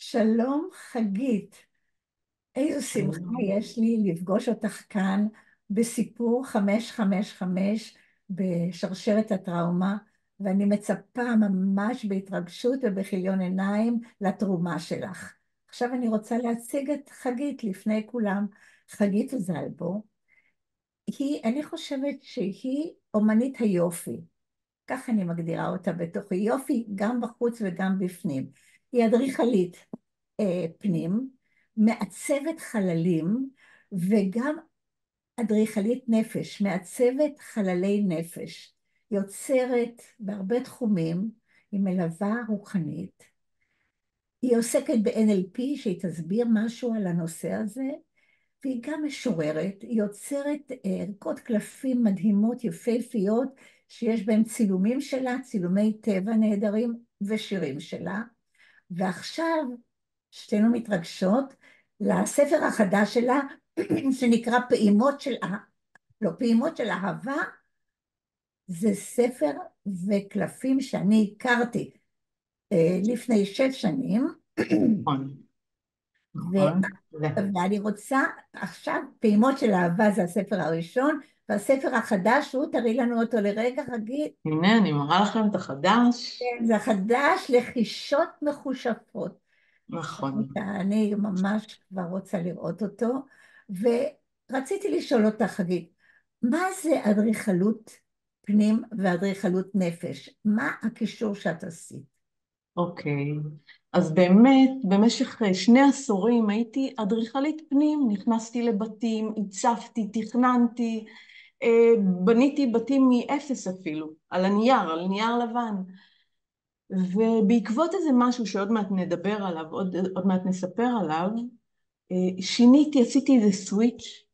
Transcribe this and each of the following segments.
שלום חגית, איזו שמחה שלום. יש לי לפגוש אותך כאן בסיפור 555 בשרשרת הטראומה, ואני מצפה ממש בהתרגשות ובכיליון עיניים לתרומה שלך. עכשיו אני רוצה להציג את חגית לפני כולם. חגית זלבו, אני חושבת שהיא אומנית היופי, כך אני מגדירה אותה בתוכי, יופי גם בחוץ וגם בפנים. היא אדריכלית פנים, מעצבת חללים, וגם אדריכלית נפש, מעצבת חללי נפש. יוצרת בהרבה תחומים, היא מלווה רוחנית. היא עוסקת ב-NLP, שהיא תסביר משהו על הנושא הזה, והיא גם משוררת, היא יוצרת ערכות קלפים מדהימות, יפהפיות, שיש בהן צילומים שלה, צילומי טבע נהדרים ושירים שלה. ועכשיו שתינו מתרגשות לספר החדש שלה, שנקרא פעימות של, לא, פעימות של אהבה. זה ספר וקלפים שאני הכרתי לפני 6 שנים, נכון, ו- נכון. ואני רוצה עכשיו, פעימות של אהבה זה הספר הראשון, והספר החדש, הוא תראי לנו אותו לרגע, חגית. הנה, אני מראה לכם את החדש. כן, זה החדש, לחישות מחושפות. נכון. אני ממש כבר רוצה לראות אותו, ורציתי לשאול אותך, חגית, מה זה אדריכלות פנים ואדריכלות נפש? מה הקישור שאת עשית? אוקיי. אז באמת, במשך 2 עשורים הייתי אדריכלית פנים. נכנסתי לבתים, הצפתי, תכננתי, בניתי בתים מאפס אפילו, על נייר לבן. ובעקבות איזה משהו שעוד מעט נדבר עליו, עוד מעט נספר עליו, שיניתי, עשיתי איזה סוויץ'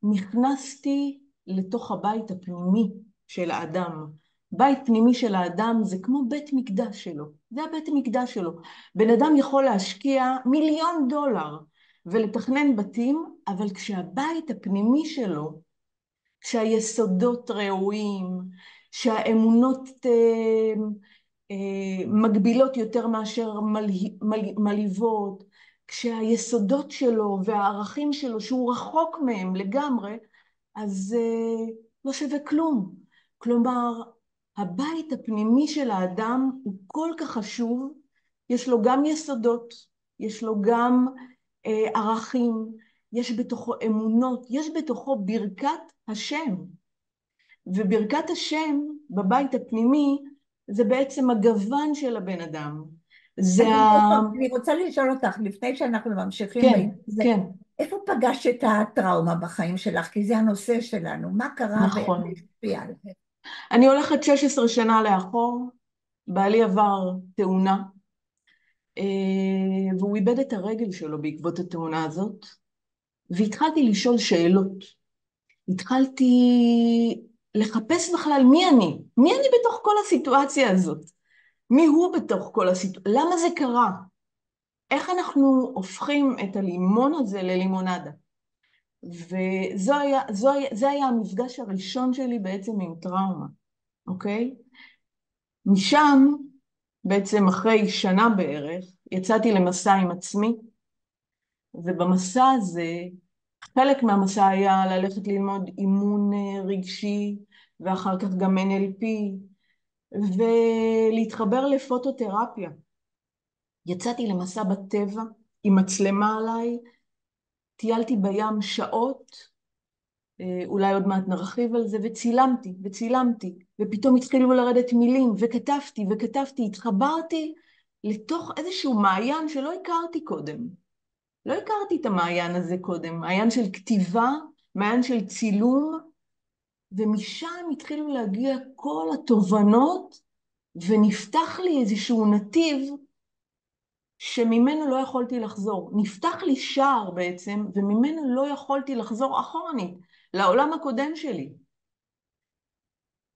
ונכנסתי לתוך הבית הפנימי של האדם. בית פנימי של האדם זה כמו בית מקדש שלו, זה הבית המקדש שלו. בן אדם יכול להשקיע $1,000,000 ולתכנן בתים, אבל כשהבית הפנימי שלו, כשהיסודות ראויים, שהאמונות מגבילות יותר מאשר מלהיבות, כשהיסודות שלו והערכים שלו, שהוא רחוק מהם לגמרי, אז לא שווה כלום. כלומר, הבית הפנימי של האדם הוא כל כך חשוב, יש לו גם יסודות, יש לו גם ערכים, יש בתוכו אמונות, יש בתוכו ברכת השם. וברכת השם בבית הפנימי זה בעצם הגוון של הבן אדם. זה אז אני רוצה לשאול אותך, לפני שאנחנו ממשיכים כן, בעניין הזה, כן, איפה פגשת את הטראומה בחיים שלך? כי זה הנושא שלנו. מה קרה ואיך זה נכון. השפיע עליך? אני הולכת 16 שנה לאחור, בעלי עבר תאונה, והוא איבד את הרגל שלו בעקבות התאונה הזאת, והתחלתי לשאול שאלות. התחלתי לחפש בכלל מי אני בתוך כל הסיטואציה הזאת? מי הוא בתוך כל הסיטואציה? למה זה קרה? איך אנחנו הופכים את הלימון הזה ללימונדה? זה היה המפגש הראשון שלי בעצם עם טראומה, אוקיי? משם, בעצם אחרי שנה בערך, יצאתי למסע עם עצמי, ובמסע הזה, חלק מהמסע היה ללכת ללמוד אימון רגשי, ואחר כך גם NLP, ולהתחבר לפוטותרפיה. יצאתי למסע בטבע, עם מצלמה עליי, טיילתי בים שעות, אולי עוד מעט נרחיב על זה, וצילמתי, ופתאום התחילו לרדת מילים, וכתבתי, התחברתי לתוך איזשהו מעיין שלא הכרתי קודם. לא הכרתי את המעיין הזה קודם, מעיין של כתיבה, מעיין של צילום, ומשם התחילו להגיע כל התובנות, ונפתח לי איזשהו נתיב שממנו לא יכולתי לחזור. נפתח לי שער בעצם, וממנו לא יכולתי לחזור אחורנית, לעולם הקודם שלי.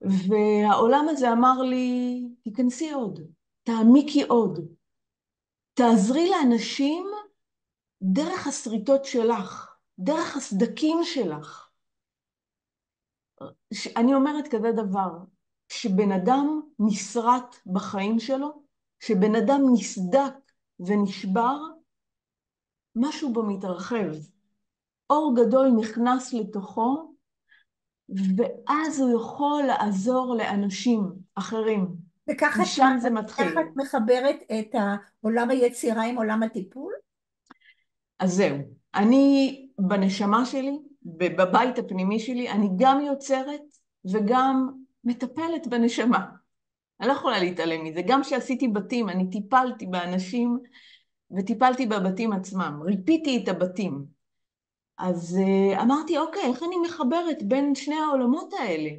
והעולם הזה אמר לי, תיכנסי עוד, תעמיקי עוד, תעזרי לאנשים דרך הסריטות שלך, דרך הסדקים שלך. אני אומרת כזה דבר, כשבן אדם נשרט בחיים שלו, שבן אדם נסדק ונשבר, משהו בו מתרחב. אור גדול נכנס לתוכו, ואז הוא יכול לעזור לאנשים אחרים. וככה משם זה ככה מתחיל. את מחברת את עולם היצירה עם עולם הטיפול? אז זהו, אני בנשמה שלי, בבית הפנימי שלי, אני גם יוצרת וגם מטפלת בנשמה. אני לא יכולה להתעלם מזה. גם כשעשיתי בתים, אני טיפלתי באנשים וטיפלתי בבתים עצמם. ריפיתי את הבתים. אז אמרתי, אוקיי, איך אני מחברת בין שני העולמות האלה?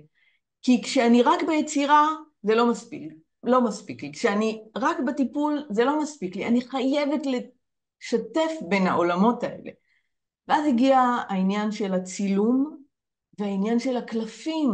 כי כשאני רק ביצירה, זה לא מספיק. לא מספיק לי. כשאני רק בטיפול, זה לא מספיק לי. אני חייבת לשתף בין העולמות האלה. ואז הגיע העניין של הצילום והעניין של הקלפים.